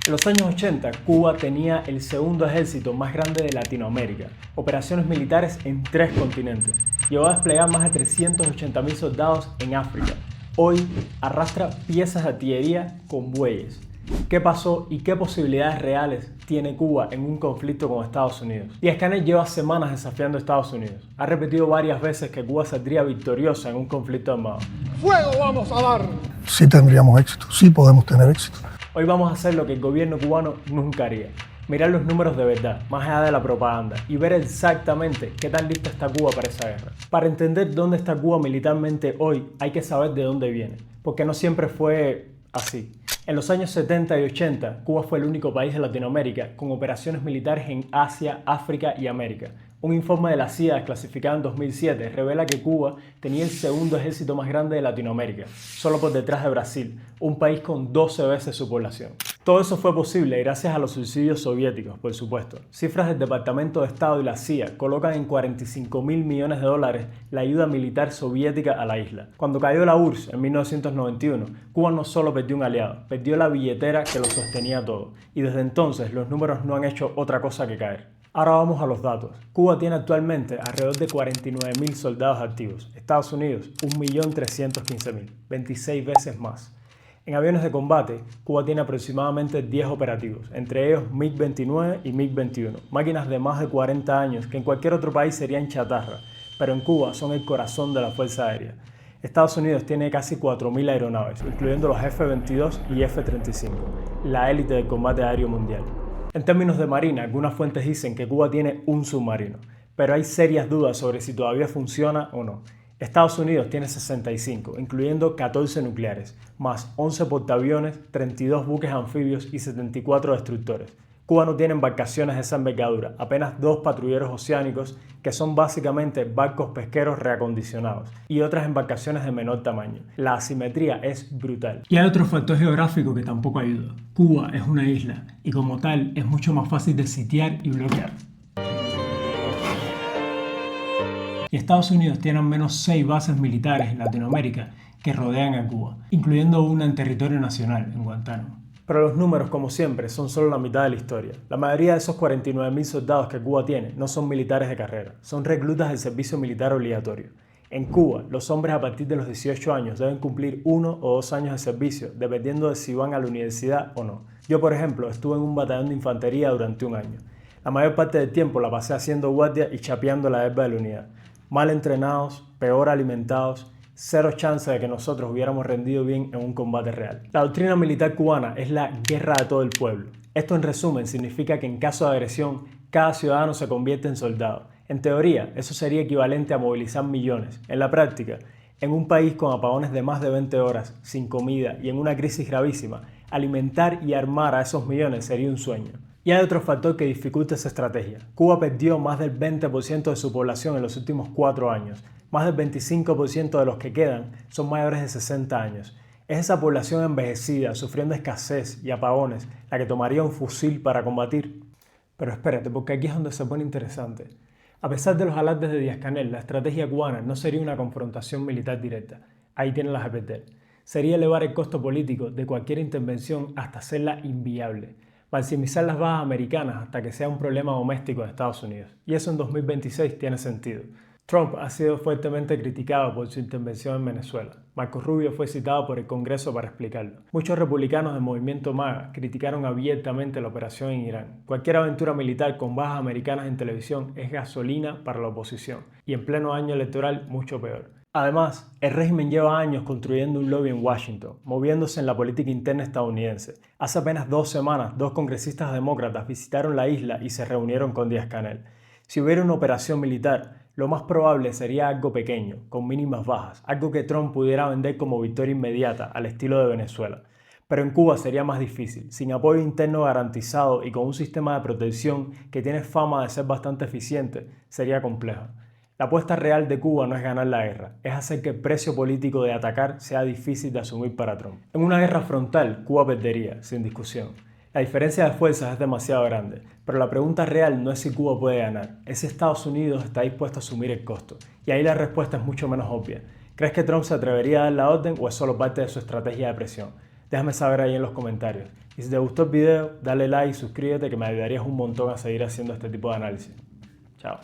En los años 80, Cuba tenía el segundo ejército más grande de Latinoamérica, operaciones militares en 3 continentes. Llegó a desplegar más de 380.000 soldados en África. Hoy arrastra piezas de artillería con bueyes. ¿Qué pasó y qué posibilidades reales tiene Cuba en un conflicto con Estados Unidos? Díaz-Canel lleva semanas desafiando a Estados Unidos. Ha repetido varias veces que Cuba saldría victoriosa en un conflicto armado. ¡Fuego vamos a dar! Sí tendríamos éxito, sí podemos tener éxito. Hoy vamos a hacer lo que el gobierno cubano nunca haría. Mirar los números de verdad, más allá de la propaganda, y ver exactamente qué tan lista está Cuba para esa guerra. Para entender dónde está Cuba militarmente hoy, hay que saber de dónde viene, porque no siempre fue así. En los años 70 y 80, Cuba fue el único país de Latinoamérica con operaciones militares en Asia, África y América. Un informe de la CIA desclasificado en 2007 revela que Cuba tenía el segundo ejército más grande de Latinoamérica, solo por detrás de Brasil, un país con 12 veces su población. Todo eso fue posible gracias a los subsidios soviéticos, por supuesto. Cifras del Departamento de Estado y la CIA colocan en $45.000 millones la ayuda militar soviética a la isla. Cuando cayó la URSS en 1991, Cuba no solo perdió un aliado, perdió la billetera que lo sostenía todo. Y desde entonces los números no han hecho otra cosa que caer. Ahora vamos a los datos. Cuba tiene actualmente alrededor de 49.000 soldados activos. Estados Unidos, 1.315.000, 26 veces más. En aviones de combate, Cuba tiene aproximadamente 10 operativos, entre ellos MiG-29 y MiG-21, máquinas de más de 40 años que en cualquier otro país serían chatarra, pero en Cuba son el corazón de la Fuerza Aérea. Estados Unidos tiene casi 4.000 aeronaves, incluyendo los F-22 y F-35, la élite del combate aéreo mundial. En términos de marina, algunas fuentes dicen que Cuba tiene un submarino, pero hay serias dudas sobre si todavía funciona o no. Estados Unidos tiene 65, incluyendo 14 nucleares, más 11 portaaviones, 32 buques anfibios y 74 destructores. Cuba no tiene embarcaciones de esa envergadura, apenas 2 patrulleros oceánicos, que son básicamente barcos pesqueros reacondicionados, y otras embarcaciones de menor tamaño. La asimetría es brutal. Y hay otro factor geográfico que tampoco ayuda. Cuba es una isla, y como tal es mucho más fácil de sitiar y bloquear. Y Estados Unidos tiene al menos 6 bases militares en Latinoamérica que rodean a Cuba, incluyendo una en territorio nacional, en Guantánamo. Pero los números, como siempre, son solo la mitad de la historia. La mayoría de esos 49.000 soldados que Cuba tiene no son militares de carrera, son reclutas del servicio militar obligatorio. En Cuba, los hombres a partir de los 18 años deben cumplir 1 o 2 años de servicio, dependiendo de si van a la universidad o no. Yo, por ejemplo, estuve en un batallón de infantería durante un año. La mayor parte del tiempo la pasé haciendo guardia y chapeando la herba de la unidad. Mal entrenados, peor alimentados, cero chance de que nosotros hubiéramos rendido bien en un combate real. La doctrina militar cubana es la guerra de todo el pueblo. Esto en resumen significa que en caso de agresión, cada ciudadano se convierte en soldado. En teoría, eso sería equivalente a movilizar millones. En la práctica, en un país con apagones de más de 20 horas, sin comida y en una crisis gravísima, alimentar y armar a esos millones sería un sueño. Y hay otro factor que dificulta esa estrategia. Cuba perdió más del 20% de su población en los últimos 4 años. Más del 25% de los que quedan son mayores de 60 años. Es esa población envejecida, sufriendo escasez y apagones, la que tomaría un fusil para combatir. Pero espérate, porque aquí es donde se pone interesante. A pesar de los alardes de Díaz-Canel, la estrategia cubana no sería una confrontación militar directa. Ahí tienen las a perder. Sería elevar el costo político de cualquier intervención hasta hacerla inviable. Maximizar las bajas americanas hasta que sea un problema doméstico de Estados Unidos. Y eso en 2026 tiene sentido. Trump ha sido fuertemente criticado por su intervención en Venezuela. Marco Rubio fue citado por el Congreso para explicarlo. Muchos republicanos del movimiento MAGA criticaron abiertamente la operación en Irán. Cualquier aventura militar con bajas americanas en televisión es gasolina para la oposición. Y en pleno año electoral, mucho peor. Además, el régimen lleva años construyendo un lobby en Washington, moviéndose en la política interna estadounidense. Hace apenas 2 semanas, 2 congresistas demócratas visitaron la isla y se reunieron con Díaz-Canel. Si hubiera una operación militar, lo más probable sería algo pequeño, con mínimas bajas, algo que Trump pudiera vender como victoria inmediata, al estilo de Venezuela. Pero en Cuba sería más difícil, sin apoyo interno garantizado y con un sistema de protección que tiene fama de ser bastante eficiente, sería complejo. La apuesta real de Cuba no es ganar la guerra, es hacer que el precio político de atacar sea difícil de asumir para Trump. En una guerra frontal, Cuba perdería, sin discusión. La diferencia de fuerzas es demasiado grande, pero la pregunta real no es si Cuba puede ganar, es si Estados Unidos está dispuesto a asumir el costo. Y ahí la respuesta es mucho menos obvia. ¿Crees que Trump se atrevería a dar la orden o es solo parte de su estrategia de presión? Déjame saber ahí en los comentarios. Y si te gustó el video, dale like y suscríbete que me ayudarías un montón a seguir haciendo este tipo de análisis. Chao.